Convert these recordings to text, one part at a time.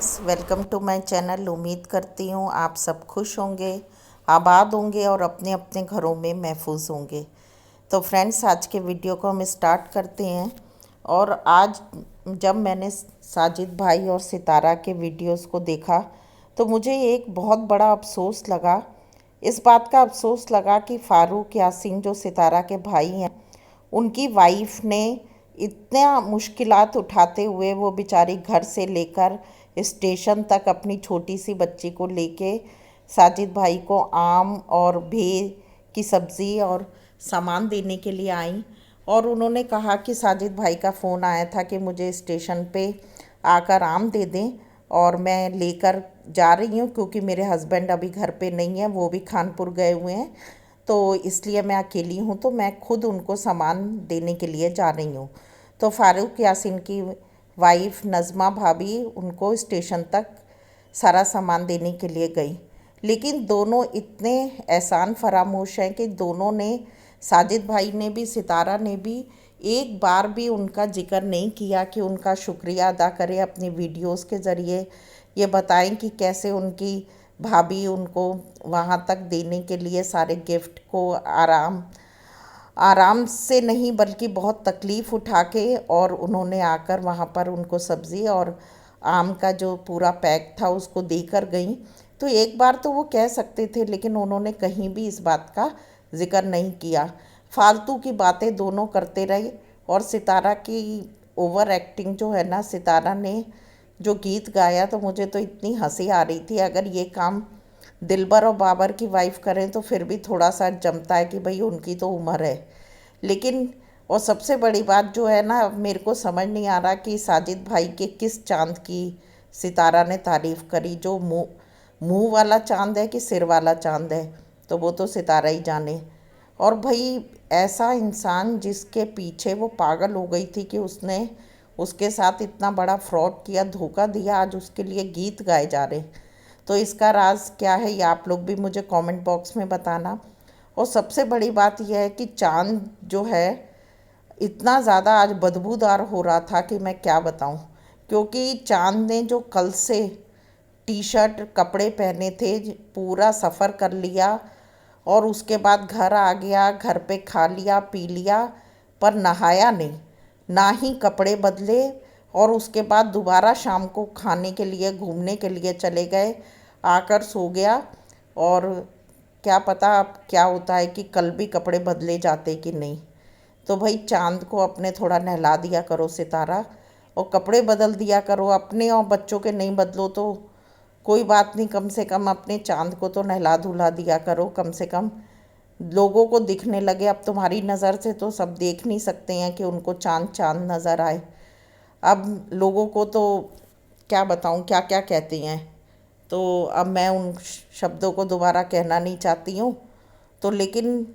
Friends, welcome to my channel. उम्मीद करती हूँ आप सब खुश होंगे, आबाद होंगे और अपने अपने घरों में महफूज होंगे। तो फ्रेंड्स, आज के वीडियो को हम स्टार्ट करते हैं। और आज जब मैंने साजिद भाई और सितारा के वीडियोस को देखा तो मुझे एक बहुत बड़ा अफसोस लगा। इस बात का अफसोस लगा कि फ़ारूक यासीन जो सितारा के भाई हैं, उनकी वाइफ ने इतना मुश्किलात उठाते हुए वो बेचारी घर से लेकर स्टेशन तक अपनी छोटी सी बच्ची को लेके साजिद भाई को आम और भेल की सब्ज़ी और सामान देने के लिए आई। और उन्होंने कहा कि साजिद भाई का फ़ोन आया था कि मुझे स्टेशन पे आकर आम दे दें और मैं लेकर जा रही हूँ, क्योंकि मेरे हस्बैंड अभी घर पे नहीं है, वो भी कानपुर गए हुए हैं, तो इसलिए मैं अकेली हूँ, तो मैं खुद उनको सामान देने के लिए जा रही हूँ। तो फ़ारूक यासीन की वाइफ नज़मा भाभी उनको स्टेशन तक सारा सामान देने के लिए गई। लेकिन दोनों इतने एहसान फरामोश हैं कि दोनों ने, साजिद भाई ने भी सितारा ने भी, एक बार भी उनका जिक्र नहीं किया कि उनका शुक्रिया अदा करें अपनी वीडियोस के ज़रिए, ये बताएं कि कैसे उनकी भाभी उनको वहाँ तक देने के लिए सारे गिफ्ट को आराम से नहीं बल्कि बहुत तकलीफ़ उठा के, और उन्होंने आकर वहाँ पर उनको सब्ज़ी और आम का जो पूरा पैक था उसको देकर गई। तो एक बार तो वो कह सकते थे, लेकिन उन्होंने कहीं भी इस बात का जिक्र नहीं किया। फालतू की बातें दोनों करते रहे। और सितारा की ओवर एक्टिंग जो है ना, सितारा ने जो गीत गाया तो मुझे तो इतनी हंसी आ रही थी। अगर ये काम दिलबर और बाबर की वाइफ करें तो फिर भी थोड़ा सा जमता है कि भाई उनकी तो उम्र है। लेकिन और सबसे बड़ी बात जो है ना, मेरे को समझ नहीं आ रहा कि साजिद भाई के किस चांद की सितारा ने तारीफ़ करी, जो मुंह वाला चांद है कि सिर वाला चांद है, तो वो तो सितारा ही जाने। और भाई ऐसा इंसान जिसके पीछे वो पागल हो गई थी कि उसने उसके साथ इतना बड़ा फ्रॉड किया, धोखा दिया, आज उसके लिए गीत गाए जा रहे। तो इसका राज क्या है, ये आप लोग भी मुझे कमेंट बॉक्स में बताना। और सबसे बड़ी बात यह है कि चांद जो है इतना ज़्यादा आज बदबूदार हो रहा था कि मैं क्या बताऊं। क्योंकि चांद ने जो कल से टी शर्ट कपड़े पहने थे, पूरा सफ़र कर लिया और उसके बाद घर आ गया, घर पे खा लिया पी लिया, पर नहाया नहीं, ना ही कपड़े बदले। और उसके बाद दोबारा शाम को खाने के लिए घूमने के लिए चले गए, आकर सो गया। और क्या पता अब क्या होता है कि कल भी कपड़े बदले जाते कि नहीं। तो भाई चांद को अपने थोड़ा नहला दिया करो सितारा, और कपड़े बदल दिया करो अपने, और बच्चों के नहीं बदलो तो कोई बात नहीं, कम से कम अपने चांद को तो नहला धुला दिया करो, कम से कम लोगों को दिखने लगे। अब तुम्हारी नज़र से तो सब देख नहीं सकते हैं कि उनको चांद चांद नज़र आए। अब लोगों को तो क्या बताऊं क्या क्या कहते हैं, तो अब मैं उन शब्दों को दोबारा कहना नहीं चाहती हूँ। तो लेकिन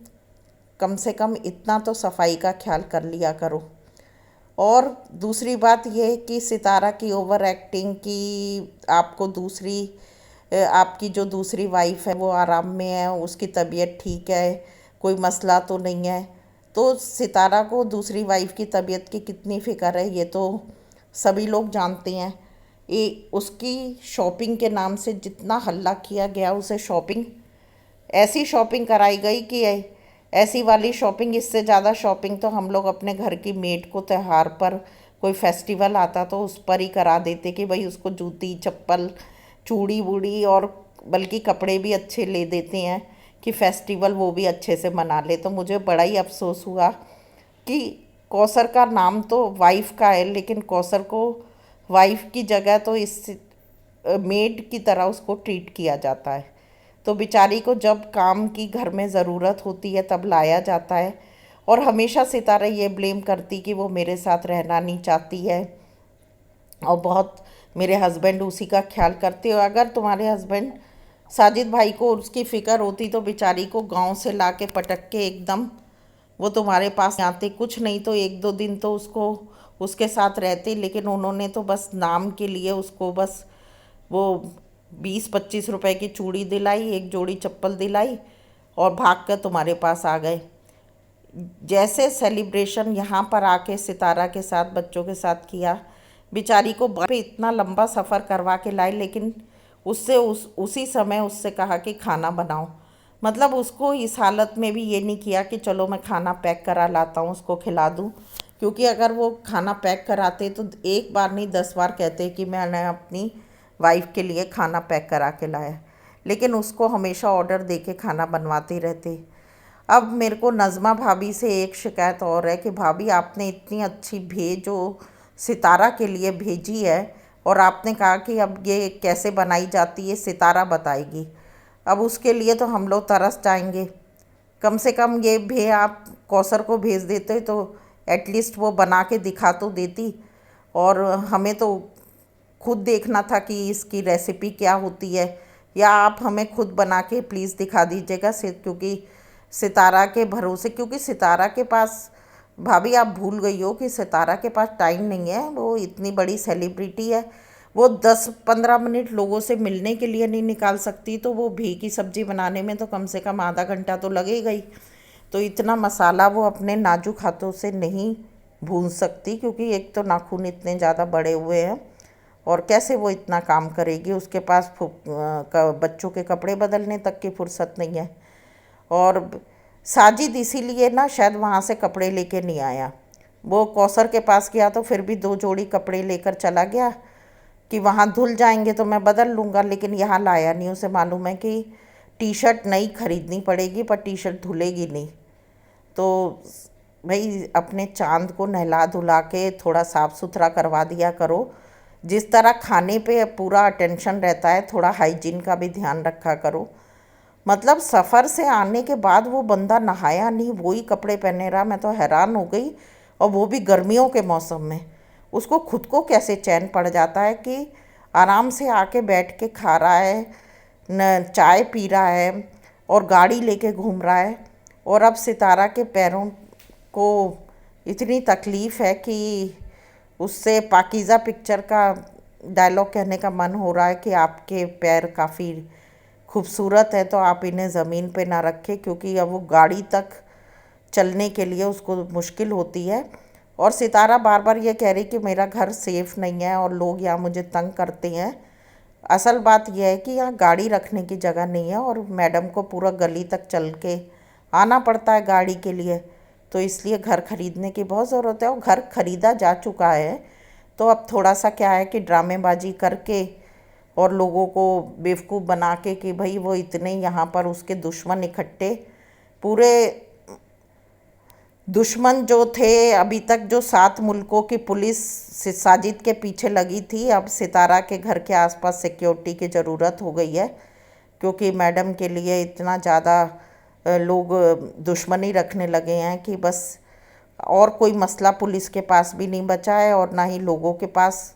कम से कम इतना तो सफाई का ख्याल कर लिया करो। और दूसरी बात यह है कि सितारा की ओवर एक्टिंग की, आपको आपकी जो दूसरी वाइफ है वो आराम में है, उसकी तबीयत ठीक है, कोई मसला तो नहीं है। तो सितारा को दूसरी वाइफ की तबीयत की कितनी फ़िक्र है ये तो सभी लोग जानते हैं। उसकी शॉपिंग के नाम से जितना हल्ला किया गया, उसे ऐसी शॉपिंग कराई गई कि ऐसी वाली शॉपिंग, इससे ज़्यादा शॉपिंग तो हम लोग अपने घर की मेड को त्यौहार पर, कोई फेस्टिवल आता तो उस पर ही करा देते कि भाई उसको जूती चप्पल चूड़ी वूड़ी, और बल्कि कपड़े भी अच्छे ले देते हैं कि फेस्टिवल वो भी अच्छे से मना ले। तो मुझे बड़ा ही अफसोस हुआ कि कौसर का नाम तो वाइफ का है, लेकिन कौसर को वाइफ की जगह तो इस मेड की तरह उसको ट्रीट किया जाता है। तो बेचारी को जब काम की घर में ज़रूरत होती है तब लाया जाता है, और हमेशा सितारा ये ब्लेम करती कि वो मेरे साथ रहना नहीं चाहती है और बहुत मेरे हस्बैंड उसी का ख्याल करते हो। अगर तुम्हारे हस्बैंड साजिद भाई को उसकी फ़िक्र होती तो बेचारी को गांव से ला के पटक के एकदम वो तुम्हारे पास आते, कुछ नहीं तो एक दो दिन तो उसको उसके साथ रहते। लेकिन उन्होंने तो बस नाम के लिए उसको बस वो 20-25 रुपए की चूड़ी दिलाई, एक जोड़ी चप्पल दिलाई और भाग कर तुम्हारे पास आ गए। जैसे सेलिब्रेशन यहाँ पर आके सितारा के साथ बच्चों के साथ किया, बेचारी को पे इतना लंबा सफ़र करवा के लाए, लेकिन उससे उसी समय उससे कहा कि खाना बनाओ। मतलब उसको इस हालत में भी ये नहीं किया कि चलो मैं खाना पैक करा लाता हूँ उसको खिला दूँ, क्योंकि अगर वो खाना पैक कराते तो एक बार नहीं 10 बार कहते कि मैंने अपनी वाइफ के लिए खाना पैक करा के लाया, लेकिन उसको हमेशा ऑर्डर दे के खाना बनवाते रहते। अब मेरे को नज़मा भाभी से एक शिकायत और है कि भाभी आपने इतनी अच्छी भेज जो सितारा के लिए भेजी है, और आपने कहा कि अब ये कैसे बनाई जाती है सितारा बताएगी। अब उसके लिए तो हम लोग तरस जाएंगे। कम से कम ये भे आप कौसर को भेज देते तो एटलीस्ट वो बना के दिखा तो देती, और हमें तो खुद देखना था कि इसकी रेसिपी क्या होती है, या आप हमें खुद बना के प्लीज़ दिखा दीजिएगा। क्योंकि सितारा के भरोसे, क्योंकि सितारा के पास, भाभी आप भूल गई हो कि सितारा के पास टाइम नहीं है। वो इतनी बड़ी सेलिब्रिटी है, वो 10-15 मिनट लोगों से मिलने के लिए नहीं निकाल सकती, तो वो भी की सब्ज़ी बनाने में तो कम से कम आधा घंटा तो लगेगा ही। तो इतना मसाला वो अपने नाजुक हाथों से नहीं भून सकती, क्योंकि एक तो नाखून इतने ज़्यादा बड़े हुए हैं, और कैसे वो इतना काम करेगी। उसके पास बच्चों के कपड़े बदलने तक की फुर्सत नहीं है। और साजिद इसीलिए ना शायद वहाँ से कपड़े लेके नहीं आया। वो कौसर के पास गया तो फिर भी 2 जोड़ी कपड़े लेकर चला गया कि वहाँ धुल जाएंगे तो मैं बदल लूँगा, लेकिन यहाँ लाया नहीं। उसे मालूम है कि टी शर्ट नई खरीदनी पड़ेगी पर टी शर्ट धुलेगी नहीं। तो भाई अपने चांद को नहला धुला के थोड़ा साफ़ सुथरा करवा दिया करो। जिस तरह खाने पे पूरा अटेंशन रहता है, थोड़ा हाइजीन का भी ध्यान रखा करो। मतलब सफ़र से आने के बाद वो बंदा नहाया नहीं, वही कपड़े पहने रहा। मैं तो हैरान हो गई, और वो भी गर्मियों के मौसम में। उसको खुद को कैसे चैन पड़ जाता है कि आराम से आके बैठ के खा रहा है, न चाय पी रहा है, और गाड़ी लेके घूम रहा है। और अब सितारा के पैरों को इतनी तकलीफ़ है कि उससे पाकीज़ा पिक्चर का डायलॉग कहने का मन हो रहा है कि आपके पैर काफ़ी खूबसूरत है तो आप इन्हें ज़मीन पे ना रखें, क्योंकि अब वो गाड़ी तक चलने के लिए उसको मुश्किल होती है। और सितारा बार बार ये कह रही कि मेरा घर सेफ़ नहीं है और लोग यहाँ मुझे तंग करते हैं। असल बात यह है कि यहाँ गाड़ी रखने की जगह नहीं है, और मैडम को पूरा गली तक चल के आना पड़ता है गाड़ी के लिए। तो इसलिए घर खरीदने की बहुत ज़रूरत है, और घर खरीदा जा चुका है। तो अब थोड़ा सा क्या है कि ड्रामेबाजी करके और लोगों को बेवकूफ़ बना के कि भाई वो इतने यहाँ पर उसके दुश्मन इकट्ठे, पूरे दुश्मन जो थे अभी तक, जो 7 मुल्कों की पुलिस साजिद के पीछे लगी थी, अब सितारा के घर के आसपास सिक्योरिटी की ज़रूरत हो गई है, क्योंकि मैडम के लिए इतना ज़्यादा लोग दुश्मनी रखने लगे हैं कि बस और कोई मसला पुलिस के पास भी नहीं बचा है, और ना ही लोगों के पास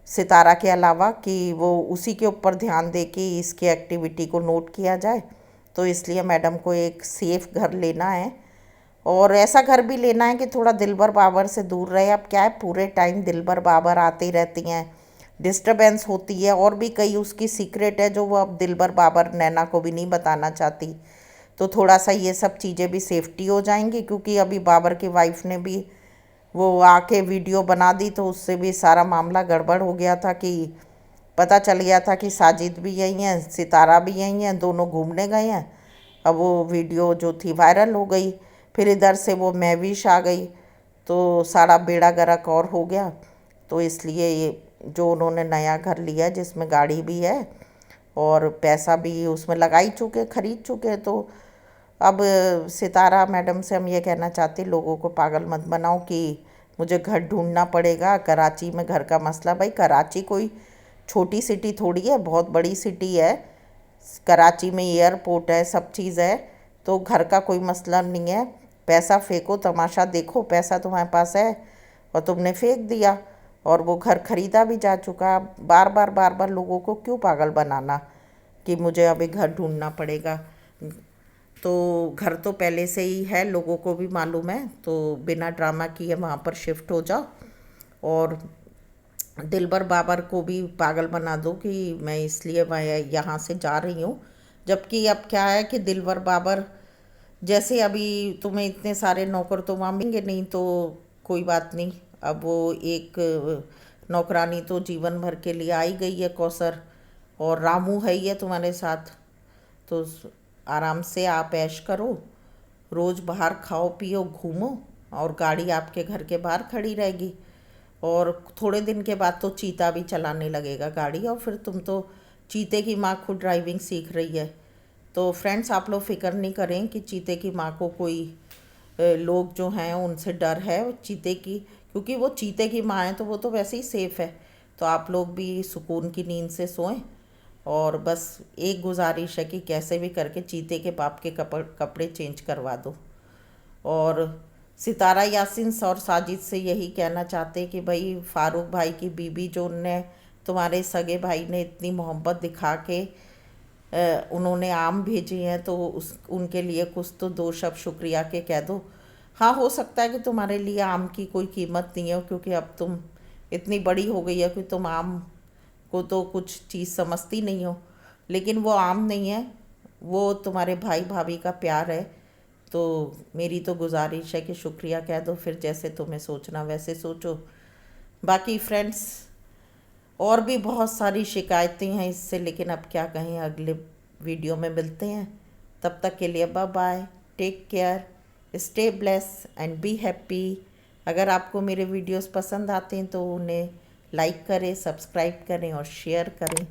सितारा के अलावा, कि वो उसी के ऊपर ध्यान दे कि इसकी एक्टिविटी को नोट किया जाए। तो इसलिए मैडम को एक सेफ़ घर लेना है, और ऐसा घर भी लेना है कि थोड़ा दिलबर बाबर से दूर रहे। अब क्या है, पूरे टाइम दिलबर बाबर आती रहती हैं, डिस्टरबेंस होती है, और भी कई उसकी सीक्रेट है जो वो अब दिलबर बाबर नैना को भी नहीं बताना चाहती। तो थोड़ा सा ये सब चीज़ें भी सेफ्टी हो जाएंगी, क्योंकि अभी बाबर की वाइफ ने भी वो आके वीडियो बना दी, तो उससे भी सारा मामला गड़बड़ हो गया था कि पता चल गया था कि साजिद भी यहीं है, सितारा भी यहीं है, दोनों घूमने गए हैं। अब वो वीडियो जो थी वायरल हो गई, फिर इधर से वो महविश आ गई, तो सारा बेड़ा गर्क और हो गया। तो इसलिए ये जो उन्होंने नया घर लिया है जिसमें गाड़ी भी है और पैसा भी उसमें लगा ही चुके, खरीद चुके, तो अब सितारा मैडम से हम ये कहना चाहते लोगों को पागल मत बनाओ कि मुझे घर ढूंढना पड़ेगा कराची में। घर का मसला, भाई कराची कोई छोटी सिटी थोड़ी है, बहुत बड़ी सिटी है। कराची में एयरपोर्ट है, सब चीज़ है, तो घर का कोई मसला नहीं है। पैसा फेंको, तमाशा देखो, पैसा तुम्हारे पास है और तुमने फेंक दिया, और वो घर खरीदा भी जा चुका। बार बार लोगों को क्यों पागल बनाना कि मुझे अभी घर ढूंढना पड़ेगा। तो घर तो पहले से ही है, लोगों को भी मालूम है, तो बिना ड्रामा किए वहाँ पर शिफ्ट हो जाओ, और दिलबर बाबर को भी पागल बना दो कि मैं इसलिए मैं यहाँ से जा रही हूँ। जबकि अब क्या है कि दिलबर बाबर जैसे अभी तुम्हें इतने सारे नौकर तो वहाँ मिलेंगे नहीं, तो कोई बात नहीं। अब वो एक नौकरानी तो जीवन भर के लिए आई गई है कौसर, और रामू है ही है तुम्हारे साथ। तो आराम से आप ऐश करो, रोज़ बाहर खाओ पियो घूमो, और गाड़ी आपके घर के बाहर खड़ी रहेगी। और थोड़े दिन के बाद तो चीता भी चलाने लगेगा गाड़ी, और फिर तुम तो चीते की माँ खुद ड्राइविंग सीख रही है। तो फ्रेंड्स, आप लोग फिक्र नहीं करें कि चीते की माँ को कोई लोग जो हैं उनसे डर है चीते की, क्योंकि वो चीते की माँ है तो वो तो वैसे ही सेफ़ है। तो आप लोग भी सुकून की नींद से सोएं। और बस एक गुजारिश है कि कैसे भी करके चीते के बाप के कपड़े चेंज करवा दो। और सितारा यासिन और साजिद से यही कहना चाहते कि भाई फारूक भाई की बीबी जो उनने तुम्हारे सगे भाई ने इतनी मोहब्बत दिखा के उन्होंने आम भेजे हैं, तो उस उनके लिए कुछ तो दो शब्द शुक्रिया के कह दो। हाँ, हो सकता है कि तुम्हारे लिए आम की कोई कीमत नहीं हो, क्योंकि अब तुम इतनी बड़ी हो गई है कि तुम आम को तो कुछ चीज़ समझती नहीं हो, लेकिन वो आम नहीं है, वो तुम्हारे भाई भाभी का प्यार है। तो मेरी तो गुजारिश है कि शुक्रिया कह दो, फिर जैसे तुम्हें सोचना वैसे सोचो। बाकी फ्रेंड्स, और भी बहुत सारी शिकायतें हैं इससे, लेकिन अब क्या कहें, अगले वीडियो में मिलते हैं। तब तक के लिए bye bye, take care, stay bless and be happy. अगर आपको मेरे वीडियोस पसंद आते हैं तो उन्हें लाइक करें, सब्सक्राइब करें और शेयर करें।